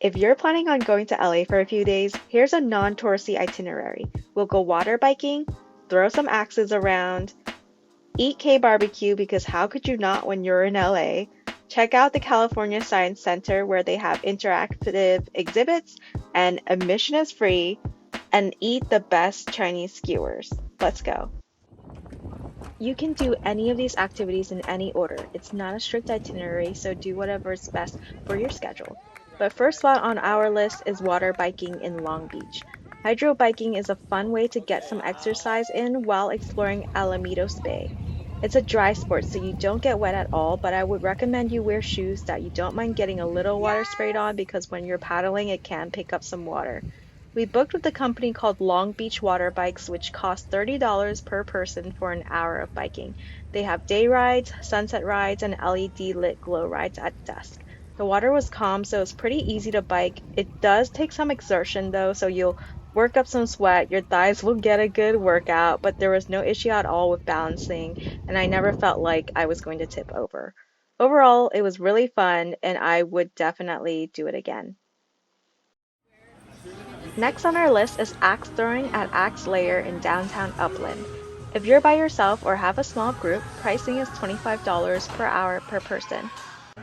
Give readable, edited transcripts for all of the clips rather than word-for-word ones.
If you're planning on going to LA for a few days, here's a non-touristy itinerary. We'll go water biking, throw some axes around, eat KBBQ because how could you not when you're in LA? Check out the California Science Center where they have interactive exhibits and admission is free, and eat the best Chinese skewers. Let's go. You can do any of these activities in any order. It's not a strict itinerary, so do whatever is best for your schedule. But first spot on our list is water biking in Long Beach. Hydro biking is a fun way to get some exercise in while exploring Alamitos Bay. It's a dry sport, so you don't get wet at all, but I would recommend you wear shoes that you don't mind getting a little water sprayed on because when you're paddling, it can pick up some water. We booked with a company called Long Beach Water Bikes, which cost $30 per person for an hour of biking. They have day rides, sunset rides, and LED lit glow rides at dusk. The water was calm, so it's pretty easy to bike. It does take some exertion though, so you'll work up some sweat, your thighs will get a good workout, but there was no issue at all with balancing, and I never felt like I was going to tip over. Overall, it was really fun, and I would definitely do it again. Next on our list is axe throwing at Axe Layer in downtown Upland. If you're by yourself or have a small group, pricing is $25 per hour per person.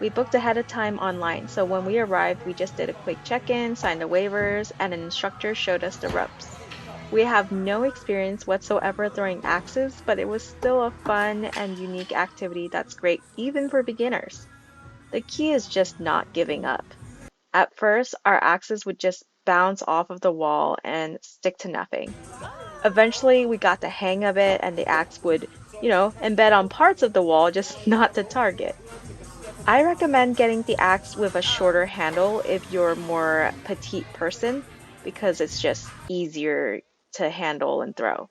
We booked ahead of time online, so when we arrived, we just did a quick check-in, signed the waivers, and an instructor showed us the ropes. We have no experience whatsoever throwing axes, but it was still a fun and unique activity that's great even for beginners. The key is just not giving up. At first, our axes would just bounce off of the wall and stick to nothing. Eventually, we got the hang of it, and the axe would, embed on parts of the wall, just not the target. I recommend getting the axe with a shorter handle if you're a more petite person because it's just easier to handle and throw.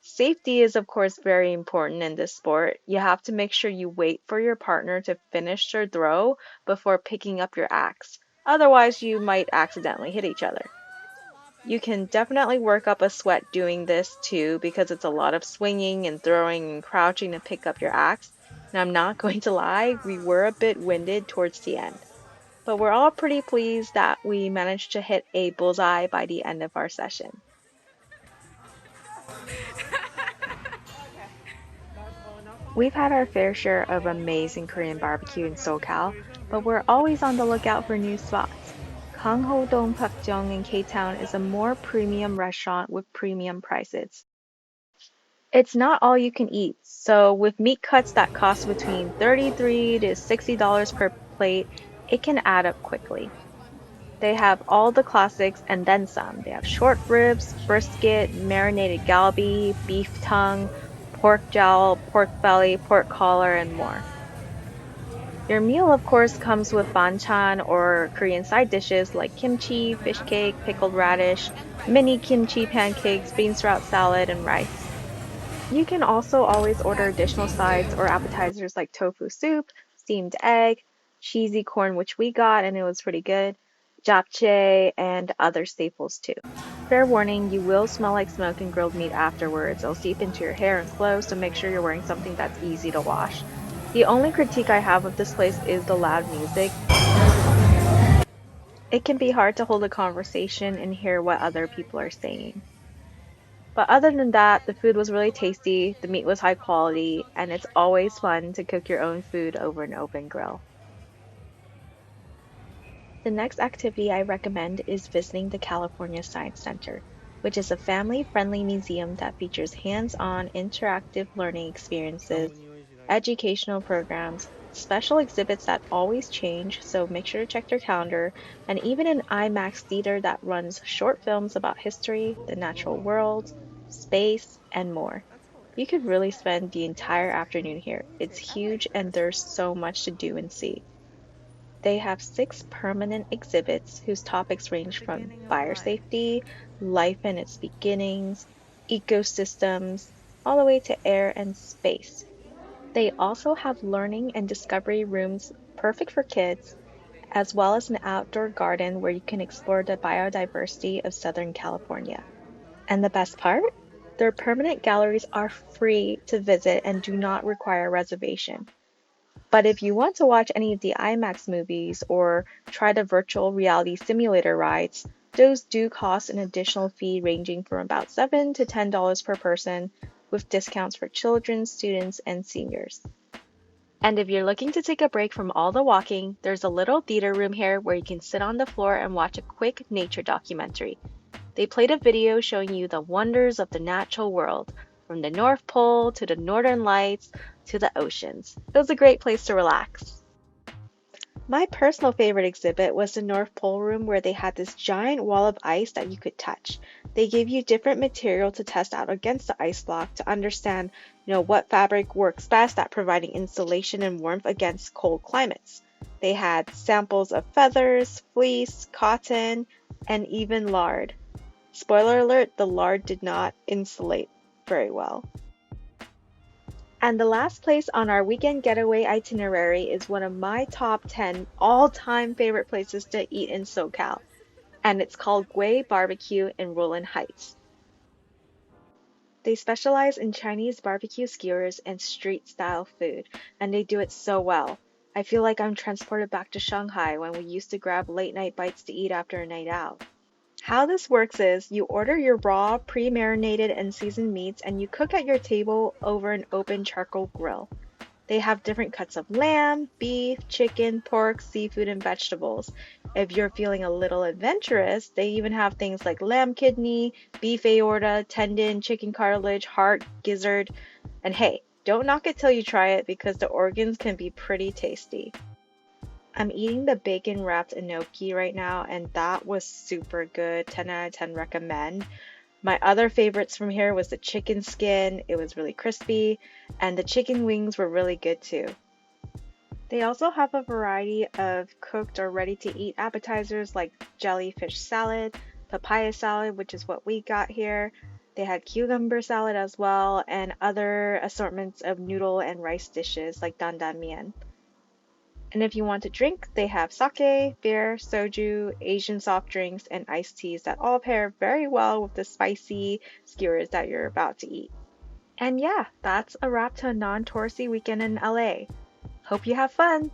Safety is, of course, very important in this sport. You have to make sure you wait for your partner to finish their throw before picking up your axe. Otherwise, you might accidentally hit each other. You can definitely work up a sweat doing this too because it's a lot of swinging and throwing and crouching to pick up your axe. And I'm not going to lie, we were a bit winded towards the end. But we're all pretty pleased that we managed to hit a bullseye by the end of our session. We've had our fair share of amazing Korean barbecue in SoCal, but we're always on the lookout for new spots. Gangho-dong Pakjeong in K-Town is a more premium restaurant with premium prices. It's not all you can eat, so with meat cuts that cost between $33 to $60 per plate, it can add up quickly. They have all the classics and then some. They have short ribs, brisket, marinated galbi, beef tongue, pork jowl, pork belly, pork collar, and more. Your meal, of course, comes with banchan or Korean side dishes like kimchi, fish cake, pickled radish, mini kimchi pancakes, bean sprout salad, and rice. You can also always order additional sides or appetizers like tofu soup, steamed egg, cheesy corn, which we got and it was pretty good, japchae, and other staples too. Fair warning, you will smell like smoke and grilled meat afterwards. It'll seep into your hair and clothes, so make sure you're wearing something that's easy to wash. The only critique I have of this place is the loud music. It can be hard to hold a conversation and hear what other people are saying. But other than that, the food was really tasty, the meat was high quality, and it's always fun to cook your own food over an open grill. The next activity I recommend is visiting the California Science Center, which is a family-friendly museum that features hands-on interactive learning experiences, educational programs, special exhibits that always change, so make sure to check their calendar, and even an IMAX theater that runs short films about history, the natural world, space, and more. You could really spend the entire afternoon here. It's huge and there's so much to do and see. They have six permanent exhibits whose topics range from fire safety, life and its beginnings, ecosystems, all the way to air and space. They also have learning and discovery rooms perfect for kids, as well as an outdoor garden where you can explore the biodiversity of Southern California. And the best part? Their permanent galleries are free to visit and do not require reservation. But if you want to watch any of the IMAX movies or try the virtual reality simulator rides, those do cost an additional fee ranging from about $7 to $10 per person, with discounts for children, students, and seniors. And if you're looking to take a break from all the walking, there's a little theater room here where you can sit on the floor and watch a quick nature documentary. They played a video showing you the wonders of the natural world, from the North Pole to the Northern Lights to the oceans. It was a great place to relax. My personal favorite exhibit was the North Pole room where they had this giant wall of ice that you could touch. They gave you different material to test out against the ice block to understand, what fabric works best at providing insulation and warmth against cold climates. They had samples of feathers, fleece, cotton, and even lard. Spoiler alert, the lard did not insulate very well. And the last place on our weekend getaway itinerary is one of my top 10 all-time favorite places to eat in SoCal, and it's called Gua BBQ in Roland Heights. They specialize in Chinese barbecue skewers and street-style food, and they do it so well. I feel like I'm transported back to Shanghai when we used to grab late-night bites to eat after a night out. How this works is you order your raw, pre-marinated and seasoned meats and you cook at your table over an open charcoal grill. They have different cuts of lamb, beef, chicken, pork, seafood, and vegetables. If you're feeling a little adventurous, they even have things like lamb kidney, beef aorta, tendon, chicken cartilage, heart, gizzard, and hey, don't knock it till you try it because the organs can be pretty tasty. I'm eating the bacon wrapped gnocchi right now, and that was super good. 10 out of 10 recommend. My other favorites from here was the chicken skin. It was really crispy, and the chicken wings were really good too. They also have a variety of cooked or ready to eat appetizers like jellyfish salad, papaya salad, which is what we got here. They had cucumber salad as well, and other assortments of noodle and rice dishes like dandan mian. And if you want to drink, they have sake, beer, soju, Asian soft drinks, and iced teas that all pair very well with the spicy skewers that you're about to eat. And yeah, that's a wrap to a non-touristy weekend in LA. Hope you have fun!